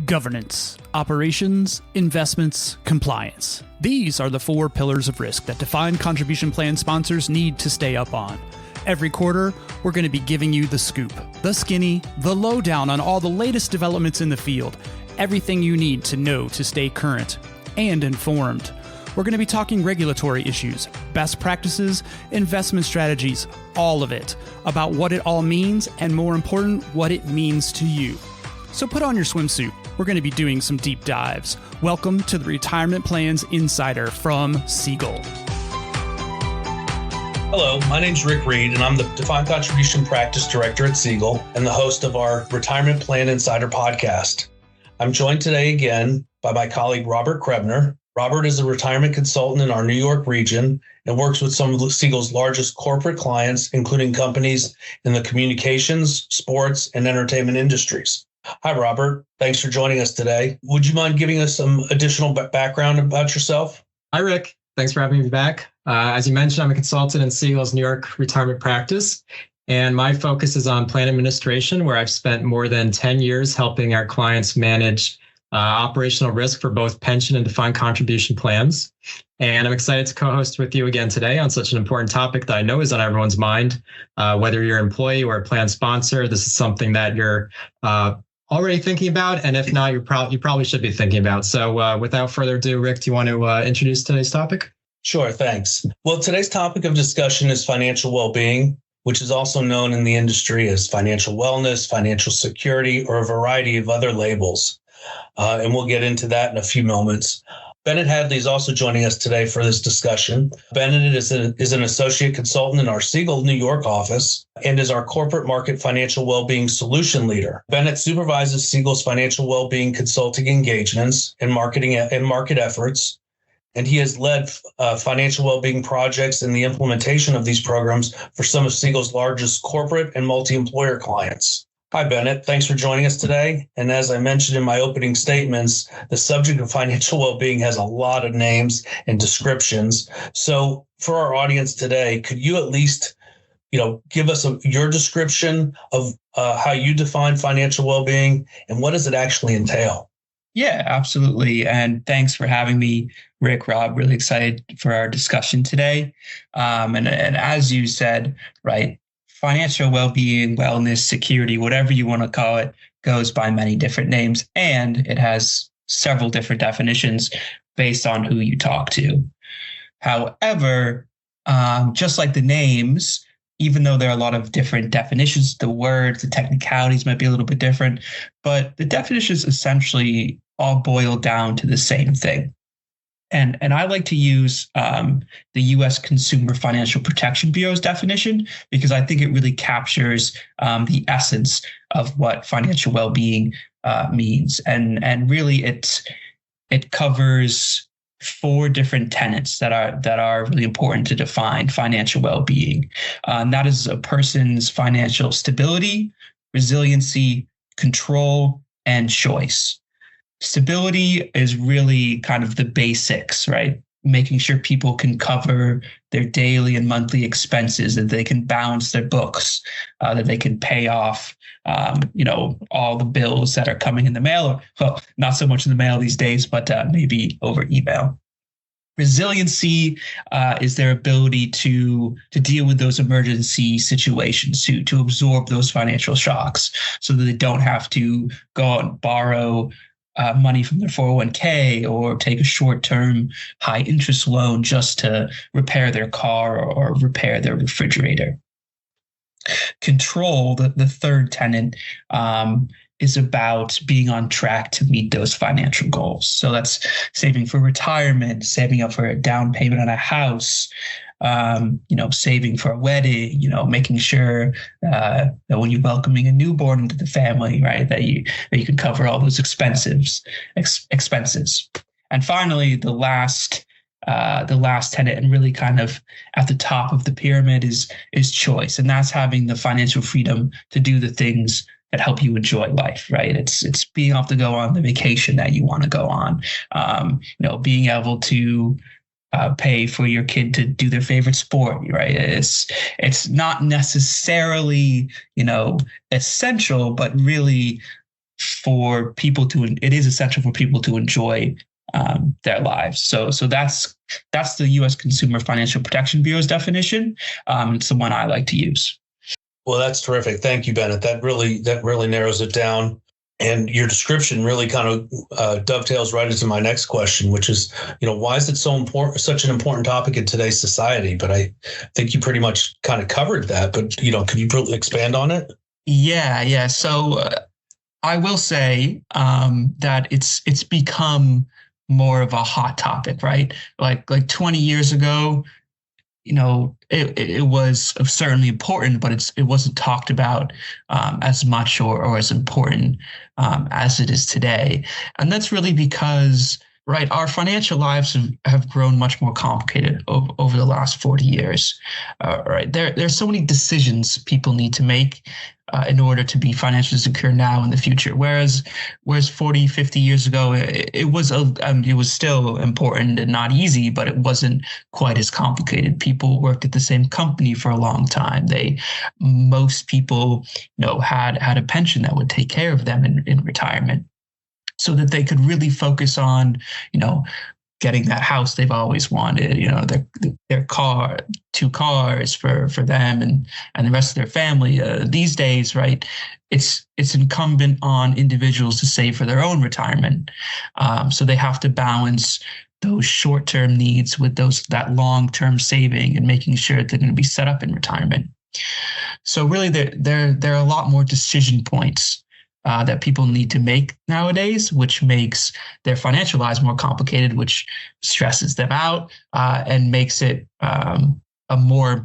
Governance, operations, investments, compliance. These are the 4 pillars of risk that defined contribution plan sponsors need to stay up on. Every quarter, we're going to be giving you the scoop, the skinny, the lowdown on all the latest developments in the field, everything you need to know to stay current and informed. We're going to be talking regulatory issues, best practices, investment strategies, all of it, about what it all means and, more important, what it means to you. So put on your swimsuit. We're going to be doing some deep dives. Welcome to the Retirement Plans Insider from Siegel. Hello, my name's Rick Reed, and I'm the Defined Contribution Practice Director at Siegel and the host of our Retirement Plan Insider podcast. I'm joined today again by my colleague, Robert Krebner. Robert is a retirement consultant in our New York region and works with some of Siegel's largest corporate clients, including companies in the communications, sports, and entertainment industries. Hi, Robert. Thanks for joining us today. Would you mind giving us some additional background about yourself? Hi, Rick. Thanks for having me back. As you mentioned, I'm a consultant in Siegel's New York retirement practice, and my focus is on plan administration, where I've spent more than 10 years helping our clients manage operational risk for both pension and defined contribution plans. And I'm excited to co-host with you again today on such an important topic that I know is on everyone's mind. Whether you're an employee or a plan sponsor, this is something that you're already thinking about, and if not, you probably should be thinking about. So without further ado, Rick, do you want to introduce today's topic? Sure, thanks. Well, today's topic of discussion is financial well-being, which is also known in the industry as financial wellness, financial security, or a variety of other labels. And we'll get into that in a few moments. Bennett Hadley is also joining us today for this discussion. Bennett is an associate consultant in our Siegel, New York office and is our corporate market financial well-being solution leader. Bennett supervises Siegel's financial well-being consulting engagements and marketing and market efforts, and he has led financial well-being projects and the implementation of these programs for some of Siegel's largest corporate and multi-employer clients. Hi, Bennett. Thanks for joining us today. And as I mentioned in my opening statements, the subject of financial well-being has a lot of names and descriptions. So for our audience today, could you at least, give us your description of how you define financial well-being and what does it actually entail? Yeah, absolutely. And thanks for having me, Rick, Rob. Really excited for our discussion today. And as you said, right, financial well-being, wellness, security, whatever you want to call it, goes by many different names, and it has several different definitions based on who you talk to. However, just like the names, even though there are a lot of different definitions, the words, the technicalities might be a little bit different, but the definitions essentially all boil down to the same thing. And I like to use the U.S. Consumer Financial Protection Bureau's definition because I think it really captures the essence of what financial well-being means. And really, it covers 4 different tenets that are really important to define financial well-being. And that is a person's financial stability, resiliency, control, and choice. Stability is really kind of the basics, right? Making sure people can cover their daily and monthly expenses, that they can balance their books, that they can pay off, all the bills that are coming in the mail. Well, not so much in the mail these days, but maybe over email. Resiliency is their ability to deal with those emergency situations, to absorb those financial shocks so that they don't have to go out and borrow money from their 401k or take a short-term high-interest loan just to repair their car or repair their refrigerator. Control, the third tenet, is about being on track to meet those financial goals. So that's saving for retirement, saving up for a down payment on a house, saving for a wedding, making sure that when you're welcoming a newborn into the family, right, that you can cover all those expenses. And finally, the last tenet, and really kind of at the top of the pyramid, is choice, and that's having the financial freedom to do the things that help you enjoy life, right? It's being able to go on the vacation that you want to go on, being able to pay for your kid to do their favorite sport, right? It's not necessarily, essential, but really essential for people to enjoy their lives. So that's the U.S. Consumer Financial Protection Bureau's definition. It's the one I like to use. Well, that's terrific. Thank you, Bennett. That really narrows it down. And your description really kind of dovetails right into my next question, which is, why is it such an important topic in today's society? But I think you pretty much kind of covered that. But could you expand on it? Yeah. So I will say that it's become more of a hot topic, right? Like 20 years ago, it was certainly important, but it wasn't talked about as much or as important as it is today. And that's really because, right, our financial lives have grown much more complicated over the last 40 years. Right, there's so many decisions people need to make in order to be financially secure now and the future. Whereas 40, 50 years ago, it was still important and not easy, but it wasn't quite as complicated. People worked at the same company for a long time. Most people, had a pension that would take care of them in retirement, so that they could really focus on, getting that house they've always wanted, their car, 2 cars for them and the rest of their family. These days, right, it's incumbent on individuals to save for their own retirement. So they have to balance those short-term needs with that long-term saving and making sure that they're going to be set up in retirement. So really, there are a lot more decision points that people need to make nowadays, which makes their financial lives more complicated, which stresses them out and makes it a more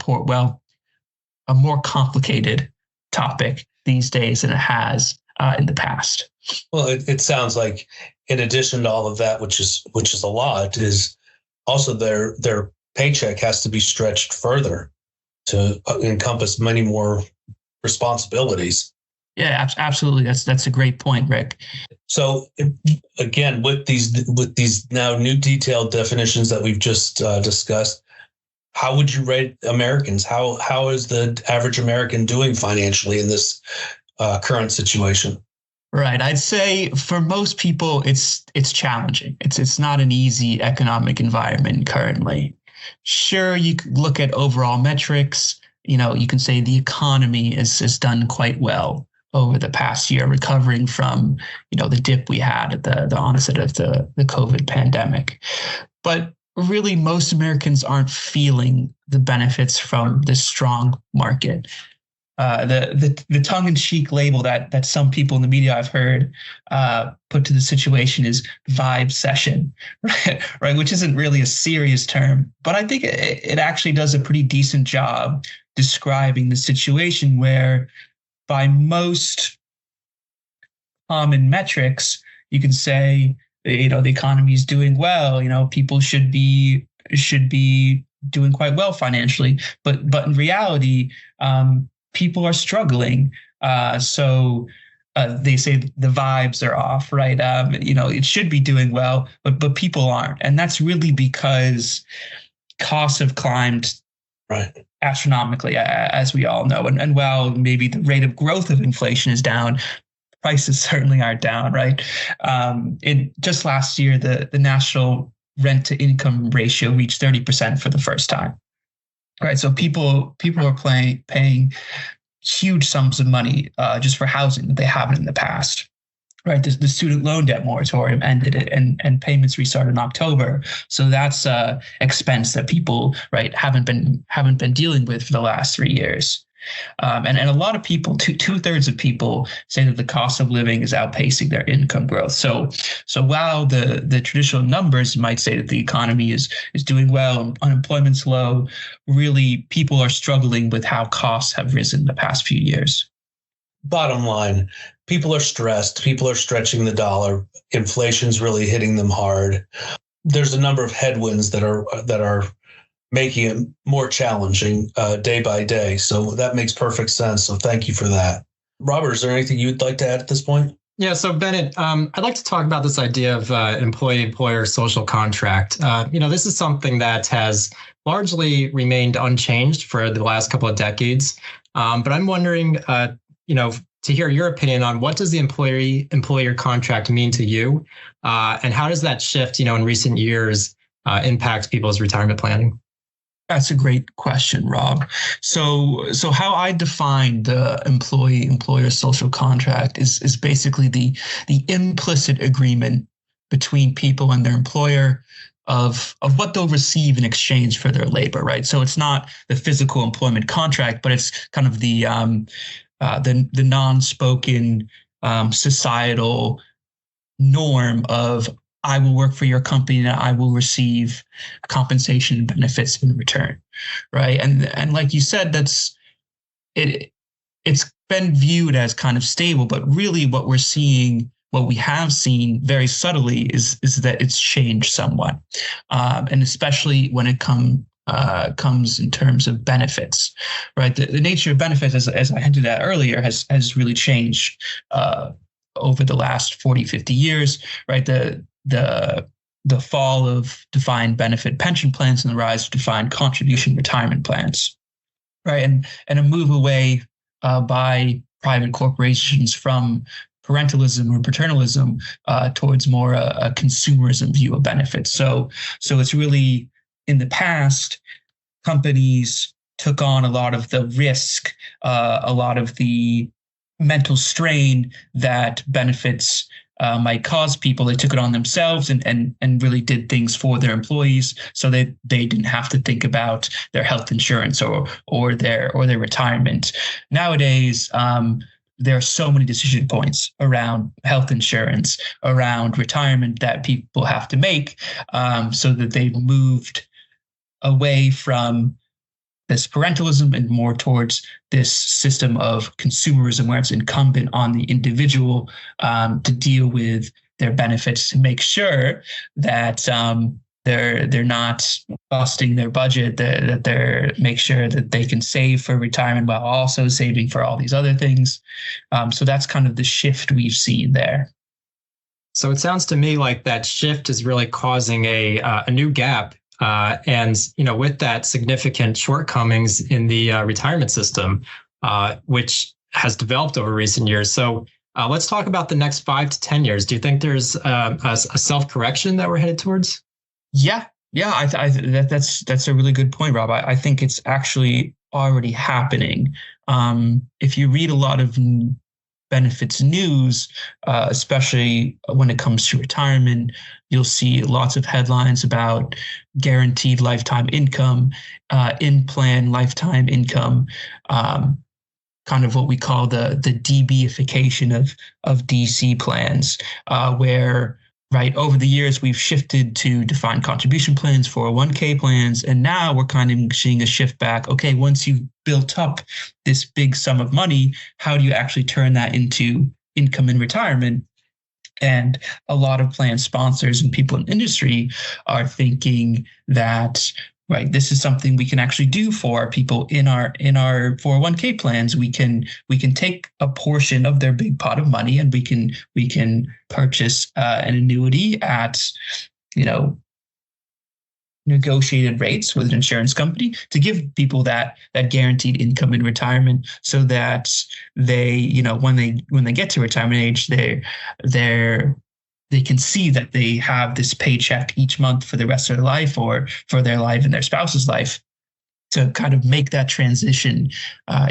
complicated topic these days than it has in the past. Well, it sounds like, in addition to all of that, which is a lot, is also their paycheck has to be stretched further to encompass many more responsibilities. Yeah, absolutely. That's a great point, Rick. So again, with these now new detailed definitions that we've just discussed, how would you rate Americans? How is the average American doing financially in this current situation? Right. I'd say for most people, it's challenging. It's not an easy economic environment currently. Sure, you could look at overall metrics. You can say the economy has done quite well over the past year, recovering from, the dip we had at the onset of the COVID pandemic. But really, most Americans aren't feeling the benefits from this strong market. The tongue-in-cheek label that some people in the media I've heard put to the situation is vibe session, right? Which isn't really a serious term, but I think it actually does a pretty decent job describing the situation where, by most common metrics, you can say, the economy is doing well. People should be doing quite well financially, but in reality, people are struggling. So they say the vibes are off, right? It should be doing well, but people aren't, and that's really because costs have climbed, right, astronomically, as we all know. And while maybe the rate of growth of inflation is down, prices certainly aren't down, right? Just last year, the national rent to income ratio reached 30% for the first time, right? So people are paying huge sums of money just for housing that they haven't in the past. Right, the student loan debt moratorium ended it, and payments restarted in October. So that's expense that people, right, haven't been dealing with for the last 3 years. And a lot of people, 2/3 of people, say that the cost of living is outpacing their income growth. So while the traditional numbers might say that the economy is doing well and unemployment's low, really people are struggling with how costs have risen the past few years. Bottom line, people are stressed. People are stretching the dollar. Inflation's really hitting them hard. There's a number of headwinds that are making it more challenging day by day. So that makes perfect sense. So thank you for that. Robert, is there anything you'd like to add at this point? Yeah. So Bennett, I'd like to talk about this idea of employee-employer social contract. This is something that has largely remained unchanged for the last couple of decades. But I'm wondering, to hear your opinion on what does the employer contract mean to you, and how does that shift, in recent years, impact people's retirement planning? That's a great question, Rob. So how I define the employer social contract is basically the implicit agreement between people and their employer of what they'll receive in exchange for their labor, right? So it's not the physical employment contract, but it's kind of the non-spoken societal norm of I will work for your company and I will receive compensation and benefits in return, right? And like you said, that's it. It's been viewed as kind of stable, but really what we have seen very subtly is that it's changed somewhat, and especially when it comes in terms of benefits, right? The nature of benefits, as I hinted at earlier, has really changed over the last 40, 50 years, right? The fall of defined benefit pension plans and the rise of defined contribution retirement plans, right? And a move away by private corporations from parentalism or paternalism towards more a consumerism view of benefits. So it's really, in the past, companies took on a lot of the risk, a lot of the mental strain that benefits might cause people. They took it on themselves and really did things for their employees, so they didn't have to think about their health insurance or their retirement. Nowadays, there are so many decision points around health insurance, around retirement that people have to make, so that they've moved away from this parentalism and more towards this system of consumerism, where it's incumbent on the individual to deal with their benefits, to make sure that they're not busting their budget, that they're make sure that they can save for retirement while also saving for all these other things. So that's kind of the shift we've seen there. So it sounds to me like that shift is really causing a new gap. And with that, significant shortcomings in the retirement system, which has developed over recent years. So let's talk about the next 5 to 10 years. Do you think there's a self-correction that we're headed towards? Yeah. That's a really good point, Rob. I think it's actually already happening. If you read a lot of benefits news, especially when it comes to retirement, you'll see lots of headlines about guaranteed lifetime income, in-plan lifetime income, kind of what we call the DB-ification of DC plans, where right over the years we've shifted to defined contribution plans, 401k plans, and now we're kind of seeing a shift back. Okay, once you've built up this big sum of money, how do you actually turn that into income in retirement? And a lot of plan sponsors and people in industry are thinking that, right, this is something we can actually do for people in our 401k plans. We can take a portion of their big pot of money and we can purchase an annuity at, negotiated rates with an insurance company to give people that guaranteed income in retirement, so that they, when they get to retirement age, they can see that they have this paycheck each month for the rest of their life, or for their life and their spouse's life, to kind of make that transition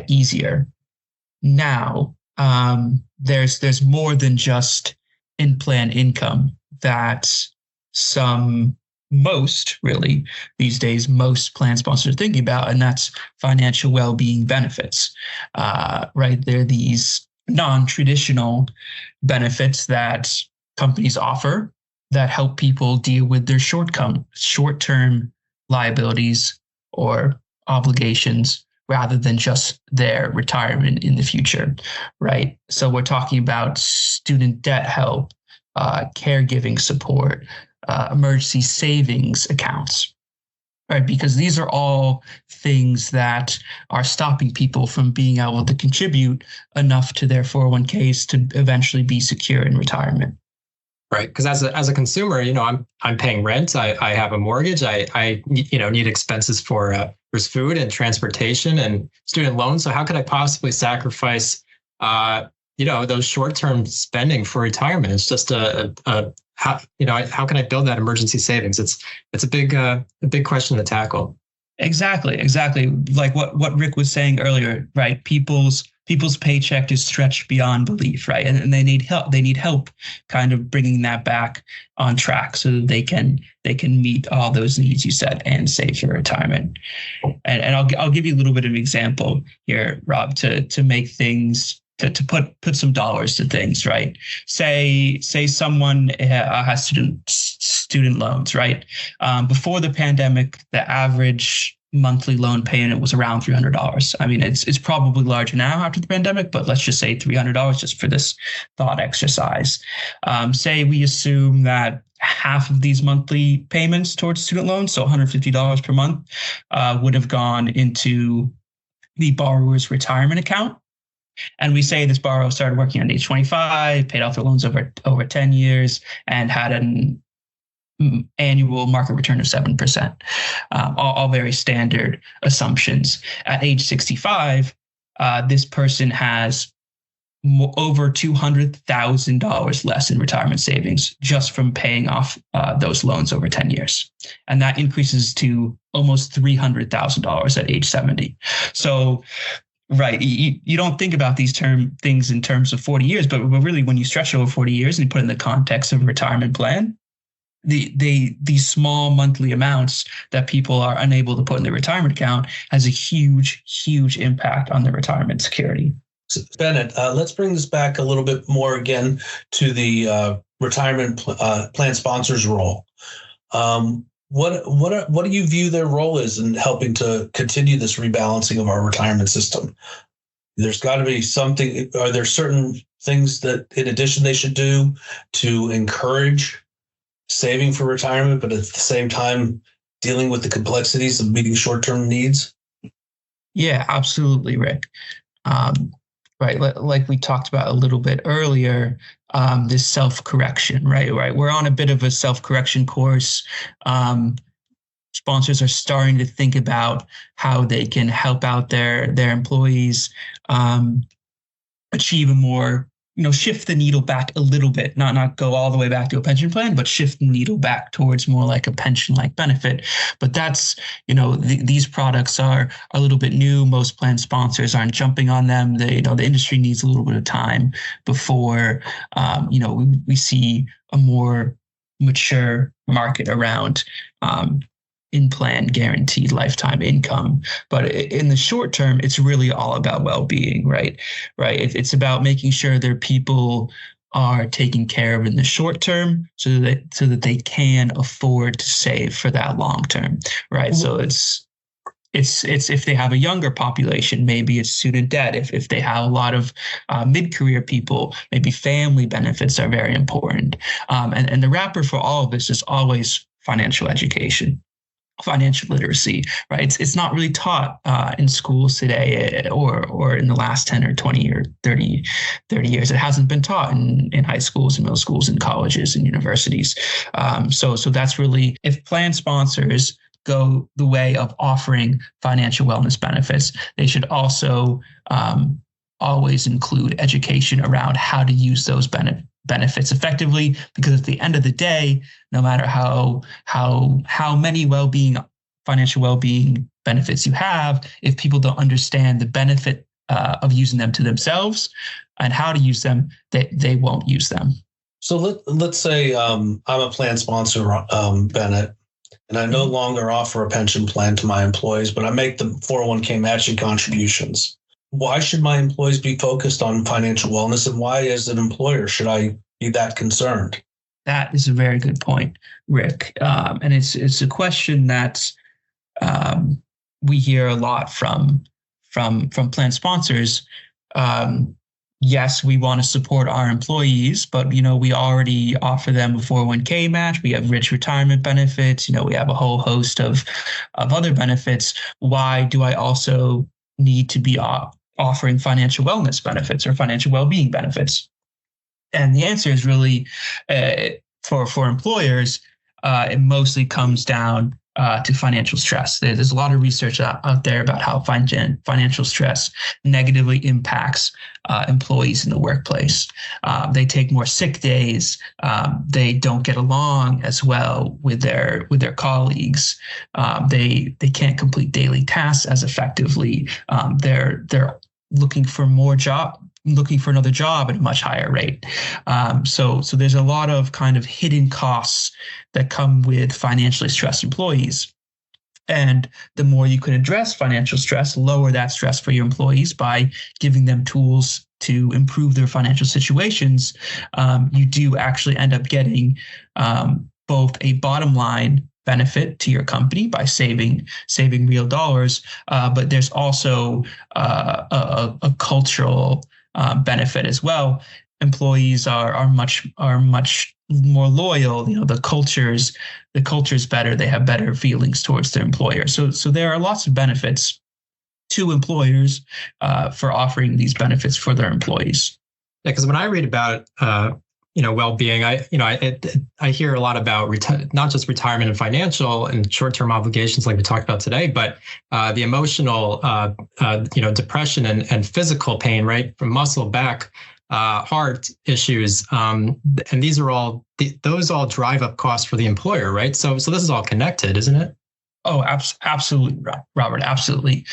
easier. Now, there's more than just in-plan income that most plan sponsors are thinking about, and that's financial well-being benefits, right? They're these non-traditional benefits that companies offer that help people deal with their short-term liabilities or obligations, rather than just their retirement in the future, right? So we're talking about student debt help, caregiving support, emergency savings accounts, right? Because these are all things that are stopping people from being able to contribute enough to their 401ks to eventually be secure in retirement. Right, because as a consumer, I'm paying rent. I have a mortgage. I need expenses for food and transportation and student loans. So how could I possibly sacrifice those short-term spending for retirement is just how can I build that emergency savings? It's a big question to tackle. Exactly. Like what Rick was saying earlier, right? People's paycheck is stretched beyond belief, right? And they need help. They need help kind of bringing that back on track so that they can meet all those needs you said and save for retirement. And I'll give you a little bit of an example here, Rob, to make things to put some dollars to things, right? Say someone has student loans, right? Before the pandemic, the average monthly loan payment was around $300. I mean, it's probably larger now after the pandemic, but let's just say $300 just for this thought exercise. Say we assume that half of these monthly payments towards student loans, so $150 per month, would have gone into the borrower's retirement account. And we say this borrower started working on age 25, paid off their loans over 10 years, and had an annual market return of 7%. All very standard assumptions. At age 65, this person has over $200,000 less in retirement savings just from paying off those loans over 10 years. And that increases to almost $300,000 at age 70. So right. You don't think about these things in terms of 40 years, but really when you stretch it over 40 years and you put it in the context of a retirement plan, these small monthly amounts that people are unable to put in their retirement account has a huge, huge impact on their retirement security. So Bennett, let's bring this back a little bit more again to the retirement plan sponsor's role. What do you view their role is in helping to continue this rebalancing of our retirement system? There's got to be something. Are there certain things that, in addition, they should do to encourage saving for retirement, but at the same time dealing with the complexities of meeting short-term needs? Yeah, absolutely, Rick. Right, like we talked about a little bit earlier, this self-correction, right? We're on a bit of a self-correction course. Sponsors are starting to think about how they can help out their employees achieve a more, shift the needle back a little bit, not go all the way back to a pension plan, but shift the needle back towards more like a pension-like benefit. But that's, these products are a little bit new. Most plan sponsors aren't jumping on them. The industry needs a little bit of time before, we see a more mature market around in-plan guaranteed lifetime income. But in the short term, it's really all about well-being, right? It's about making sure their people are taken care of in the short term so that they can afford to save for that long term, right? So it's if they have a younger population, maybe it's student debt. If they have a lot of mid-career people, maybe family benefits are very important. And the wrapper for all of this is always financial education. Financial literacy, right? It's not really taught in schools today or in the last 10 or 20 or 30 years. It hasn't been taught in high schools and middle schools and colleges and universities. So that's really, if plan sponsors go the way of offering financial wellness benefits, they should also always include education around how to use those benefits effectively, because at the end of the day, no matter how many financial well-being benefits you have, if people don't understand the benefit of using them to themselves and how to use them, they won't use them. So let's say I'm a plan sponsor, Bennett, and I no longer offer a pension plan to my employees, but I make the 401k matching contributions. Why should my employees be focused on financial wellness, and why, as an employer, should I be that concerned? That is a very good point, Rick. And it's a question that we hear a lot from plan sponsors. Yes, we want to support our employees, but we already offer them a 401k match. We have rich retirement benefits. We have a whole host of other benefits. Why do I also need to be offering financial wellness benefits or financial well-being benefits? And the answer is really for employers, it mostly comes down to financial stress. There's a lot of research out there about how financial stress negatively impacts employees in the workplace. They take more sick days. They don't get along as well with their colleagues. They can't complete daily tasks as effectively. They're looking for another job at a much higher rate. So there's a lot of kind of hidden costs that come with financially stressed employees. And the more you can address financial stress, lower that stress for your employees by giving them tools to improve their financial situations, you do actually end up getting both a bottom line benefit to your company by saving real dollars, but there's also a cultural benefit as well. Employees are much more loyal. The culture's better. They have better feelings towards their employer. So there are lots of benefits to employers for offering these benefits for their employees. Yeah, because when I read about well-being, I hear a lot about not just retirement and financial and short-term obligations like we talked about today, but the emotional, depression and physical pain, right, from muscle, back, heart issues, and those all drive up costs for the employer, right? So this is all connected, isn't it? Oh, absolutely, Robert. Absolutely.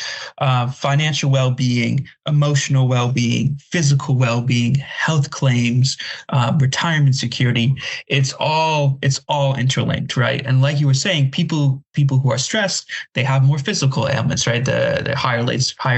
Financial well-being, emotional well-being, physical well-being, health claims, retirement security. It's all interlinked, right? And like you were saying, people who are stressed, they have more physical ailments, right? The higher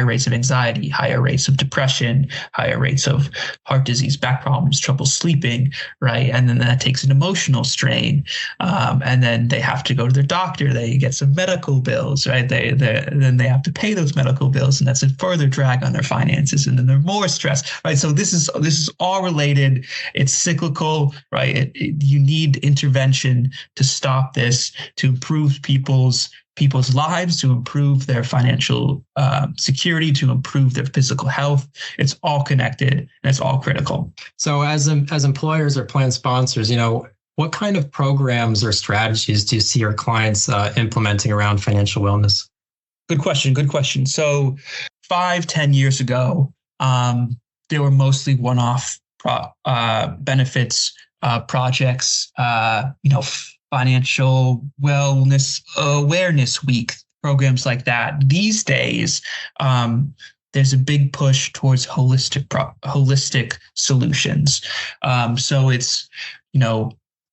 rates of anxiety, higher rates of depression, higher rates of heart disease, back problems, trouble sleeping, right? And then that takes an emotional strain, and then they have to go to their doctor. They get some medical bills, right? Then they have to pay those medical bills, and that's a further drag on their finances, and then they're more stressed, right? So this is all related. It's cyclical, right? You need intervention to stop this, to improve people's lives, to improve their financial security, to improve their physical health. It's all connected, and it's all critical. So as employers or plan sponsors, what kind of programs or strategies do you see your clients implementing around financial wellness? Good question. So 5-10 years ago, there were mostly one-off benefits projects, financial wellness awareness week, programs like that. These days, there's a big push towards holistic solutions. So it's,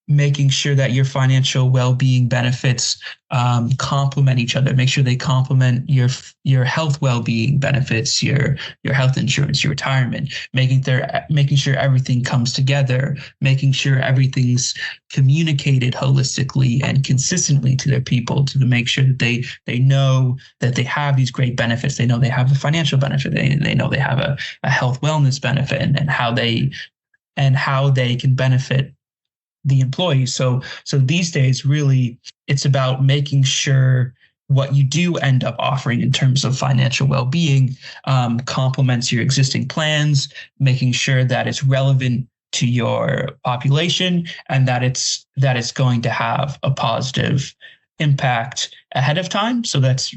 making sure that your financial well-being benefits complement each other. Make sure they complement your health well-being benefits, your health insurance, your retirement. Making sure everything comes together. Making sure everything's communicated holistically and consistently to their people, to make sure that they know that they have these great benefits. They know they have a financial benefit. They know they have a health wellness benefit, and how they can benefit the employees. So these days, really, it's about making sure what you do end up offering in terms of financial well-being complements your existing plans, making sure that it's relevant to your population, and that it's going to have a positive impact ahead of time. So that's,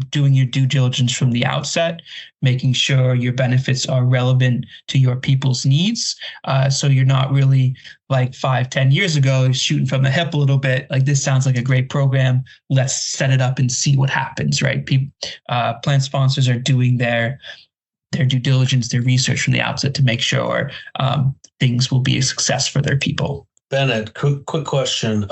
doing your due diligence from the outset, making sure your benefits are relevant to your people's needs. So you're not really like 5-10 years ago shooting from the hip a little bit, like, this sounds like a great program, let's set it up and see what happens, right? Plan sponsors are doing their due diligence, their research from the outset to make sure things will be a success for their people. Bennett, quick question.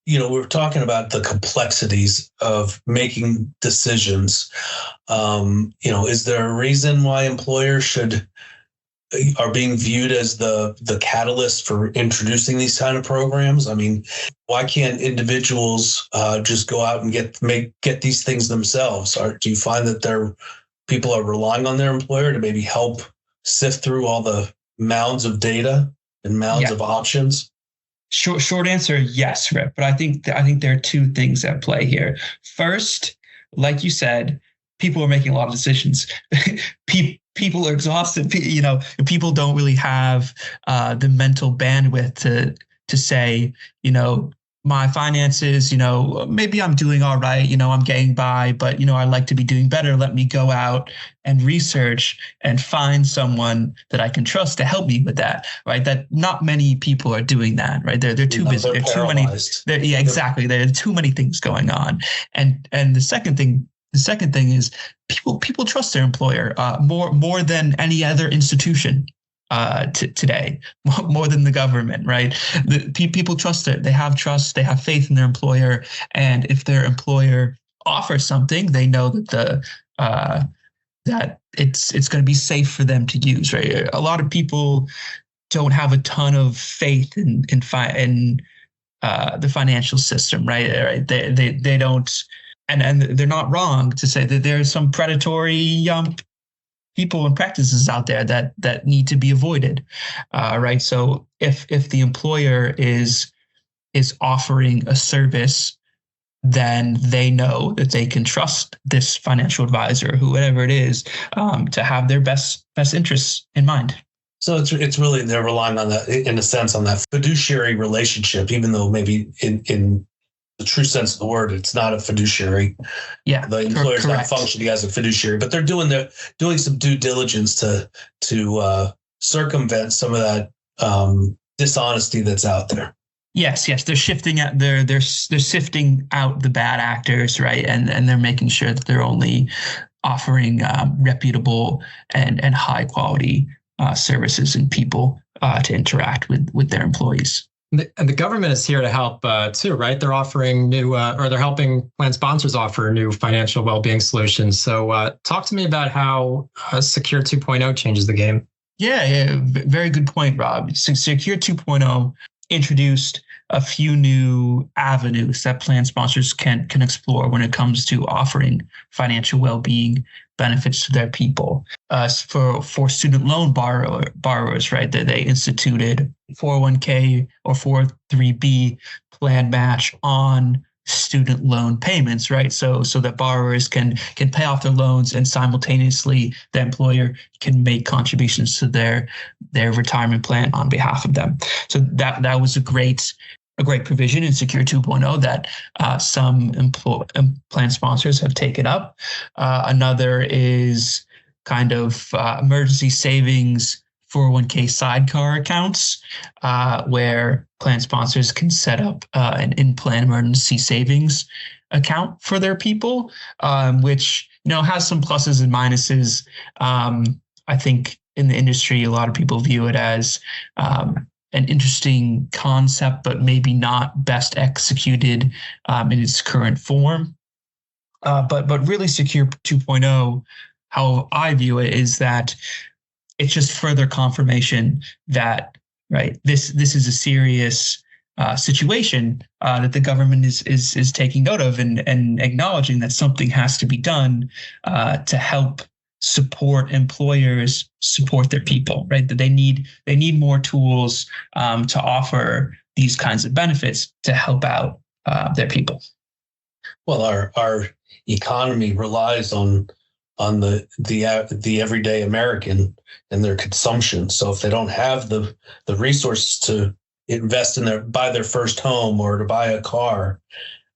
We're talking about the complexities of making decisions. Is there a reason why employers are being viewed as the catalyst for introducing these kind of programs? I mean, why can't individuals just go out and get these things themselves? Do you find that people are relying on their employer to maybe help sift through all the mounds of data and mounds of options? Short answer, yes, Rip. But I think there are two things at play here. First, like you said, people are making a lot of decisions. People are exhausted. People don't really have the mental bandwidth to say, my finances, maybe I'm doing all right, I'm getting by, but, I'd like to be doing better. Let me go out and research and find someone that I can trust to help me with that, right? That not many people are doing that, right? They're too busy. They're too many. Yeah, exactly. There are too many things going on. And the second thing is people trust their employer more than any other institution today, more than the government, right? People trust it. They have trust. They have faith in their employer, and if their employer offers something, they know that that it's going to be safe for them to use, right? A lot of people don't have a ton of faith in the financial system, right? They don't, and they're not wrong to say that there's some predatory people and practices out there that need to be avoided, right? So if the employer is offering a service, then they know that they can trust this financial advisor, whoever it is, to have their best interests in mind. So it's really, they're relying on that, in a sense, on that fiduciary relationship, even though maybe in the true sense of the word, it's not a fiduciary. Yeah, the employer's not functioning as a fiduciary, but they're doing some due diligence to circumvent some of that dishonesty that's out there. Yes, they're shifting out. They're sifting out the bad actors, right? And they're making sure that they're only offering reputable and high quality services and people to interact with their employees. And the government is here to help too, right? They're offering new, or they're helping plan sponsors offer new financial well-being solutions. So talk to me about how Secure 2.0 changes the game. Yeah, very good point, Rob. Secure 2.0 introduced a few new avenues that plan sponsors can explore when it comes to offering financial well-being benefits to their people. For student loan borrowers, right, that they instituted 401k or 403b plan match on student loan payments, right? So that borrowers can pay off their loans, and simultaneously the employer can make contributions to their retirement plan on behalf of them. So that was a great provision in Secure 2.0 that some plan sponsors have taken up. Another is kind of emergency savings 401k sidecar accounts, where plan sponsors can set up an in-plan emergency savings account for their people, which has some pluses and minuses. I think in the industry, a lot of people view it as an interesting concept, but maybe not best executed in its current form. But really, Secure 2.0, how I view it, is that it's just further confirmation that, right, this is a serious situation that the government is taking note of and acknowledging that something has to be done to help support employers, support their people, right? That they need more tools to offer these kinds of benefits to help out their people. Well, our economy relies on the everyday American and their consumption. So if they don't have the resources to invest buy their first home or to buy a car,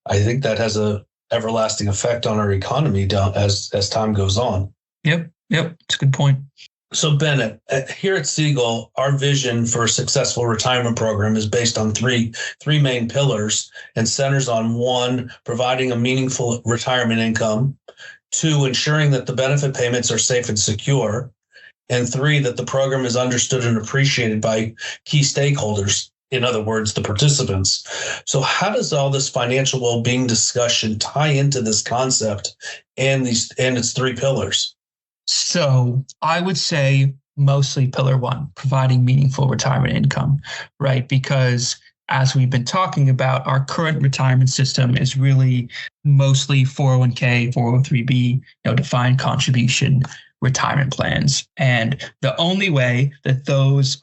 I think that has a everlasting effect on our economy down as time goes on. Yep, it's a good point. So Bennett, here at Siegel, our vision for a successful retirement program is based on three main pillars and centers on: 1, providing a meaningful retirement income; 2, ensuring that the benefit payments are safe and secure; and 3, that the program is understood and appreciated by key stakeholders, in other words, the participants. So how does all this financial well-being discussion tie into this concept and its 3 pillars? So I would say mostly pillar 1, providing meaningful retirement income, right? Because as we've been talking about, our current retirement system is really mostly 401k, 403b, defined contribution retirement plans. And the only way that those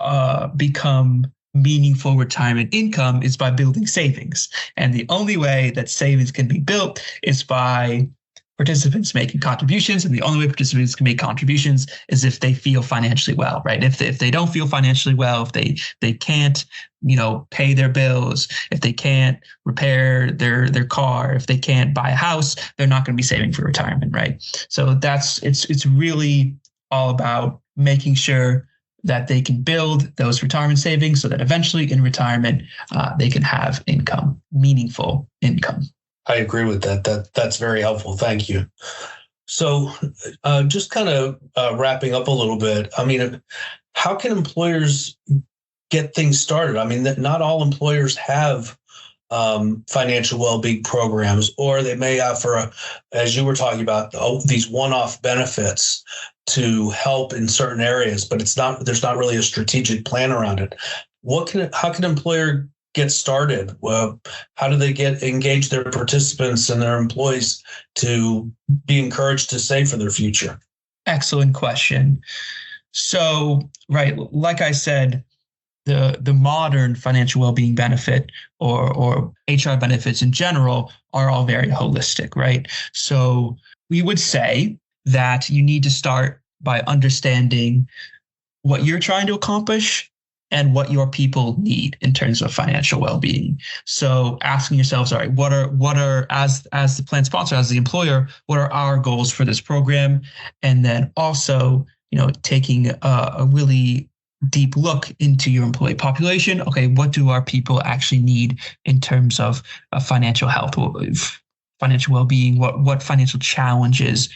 become meaningful retirement income is by building savings. And the only way that savings can be built is by participants making contributions, and the only way participants can make contributions is if they feel financially well, right? If they don't feel financially well, if they can't, pay their bills, if they can't repair their car, if they can't buy a house, they're not going to be saving for retirement, right? So it's really all about making sure that they can build those retirement savings so that eventually in retirement, they can have income, meaningful income. I agree with that. That's very helpful. Thank you. So just kind of wrapping up a little bit, I mean, how can employers get things started? I mean, not all employers have financial well-being programs, or they may offer, as you were talking about, these one-off benefits to help in certain areas, but there's not really a strategic plan around it. How can an employer get started? How do they engage their participants and their employees to be encouraged to save for their future? Excellent question. So, right, like I said, the modern financial well-being benefit or HR benefits in general are all very holistic, right? So we would say that you need to start by understanding what you're trying to accomplish and what your people need in terms of financial well-being. So asking yourselves, all right, what are as the plan sponsor, as the employer, what are our goals for this program? And then also, taking a really deep look into your employee population. Okay, what do our people actually need in terms of financial health, financial well-being? What financial challenges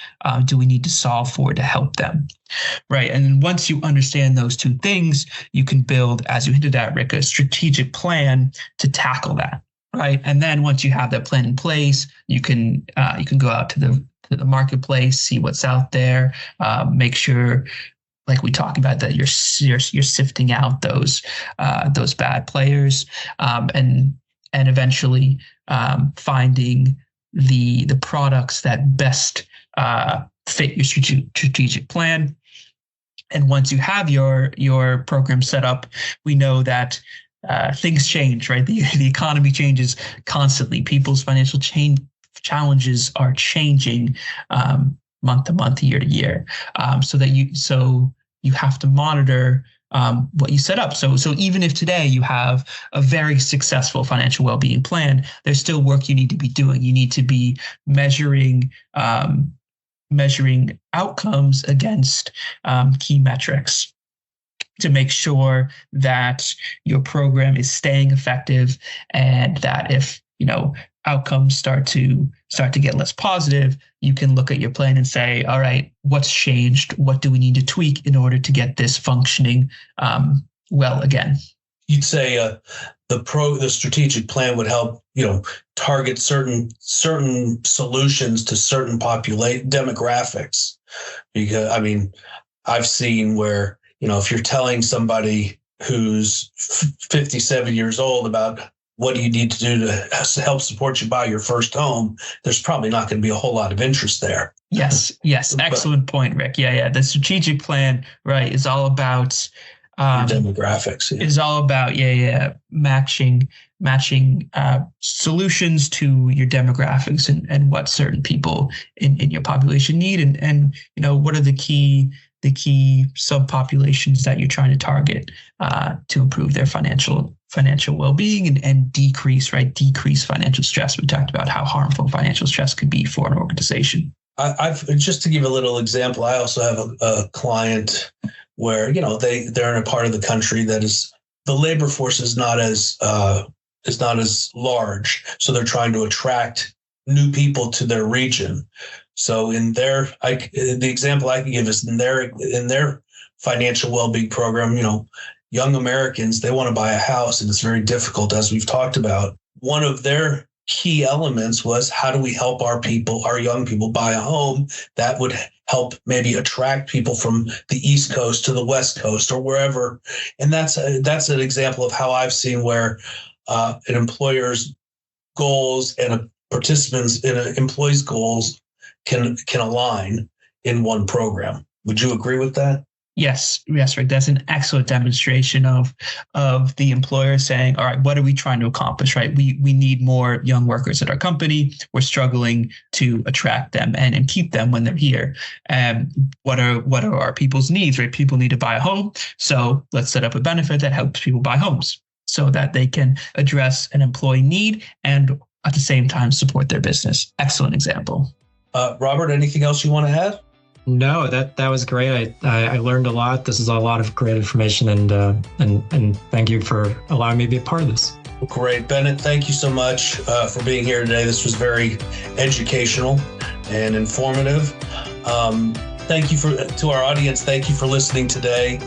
do we need to solve for to help them? Right. And once you understand those two things, you can build, as you hinted at, Rick, a strategic plan to tackle that. Right. And then once you have that plan in place, you can go out to the marketplace, see what's out there, make sure, like we talked about, that you're sifting out those bad players, and eventually finding the products that best fit your strategic plan. And once you have your program set up, we know that things change, right? The economy changes constantly. People's financial challenges are changing month to month, year to year, so you have to monitor what you set up. So even if today you have a very successful financial well-being plan, there's still work you need to be doing. You need to be measuring outcomes against key metrics to make sure that your program is staying effective, and that if outcomes start to get less positive, you can look at your plan and say, all right, what's changed? What do we need to tweak in order to get this functioning well again? You'd say the strategic plan would help, target certain solutions to certain demographics. Because, I mean, I've seen where, if you're telling somebody who's 57 years old about what do you need to do to help support you buy your first home, there's probably not going to be a whole lot of interest there. Yes. Excellent point, Rick. Yeah. The strategic plan, right, is all about demographics. Yeah. Is all about matching solutions to your demographics and what certain people in your population need, and what are the key subpopulations that you're trying to target to improve their financial well-being and decrease financial stress. We talked about how harmful financial stress could be for an organization. I've just to give a little example, I also have a client where they're in a part of the country that is, the labor force is not as large, so they're trying to attract new people to their region. So the example I can give is in their financial well-being program, young Americans, they want to buy a house, and it's very difficult, as we've talked about. One of their key elements was, how do we help our young people buy a home that would help maybe attract people from the East Coast to the West Coast or wherever. And that's an example of how I've seen where an employer's goals and a participant's in an employee's goals can align in one program. Would you agree with that? Yes, Rick. That's an excellent demonstration of the employer saying, all right, what are we trying to accomplish, right? We need more young workers at our company. We're struggling to attract them and keep them when they're here. What are our people's needs, right? People need to buy a home. So let's set up a benefit that helps people buy homes so that they can address an employee need and at the same time support their business. Excellent example. Robert, anything else you want to add? No, that was great. I learned a lot. This is a lot of great information, and thank you for allowing me to be a part of this. Great. Bennett, thank you so much for being here today. This was very educational and informative. Thank you to our audience. Thank you for listening today.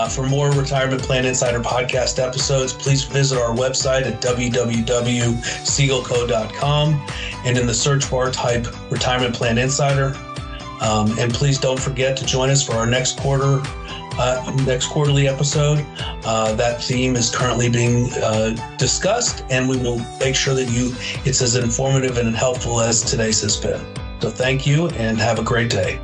For more Retirement Plan Insider podcast episodes, please visit our website at www.siegelco.com and in the search bar type Retirement Plan Insider. And please don't forget to join us for our next quarterly episode. That theme is currently being discussed, and we will make sure that it's as informative and helpful as today's has been. So thank you and have a great day.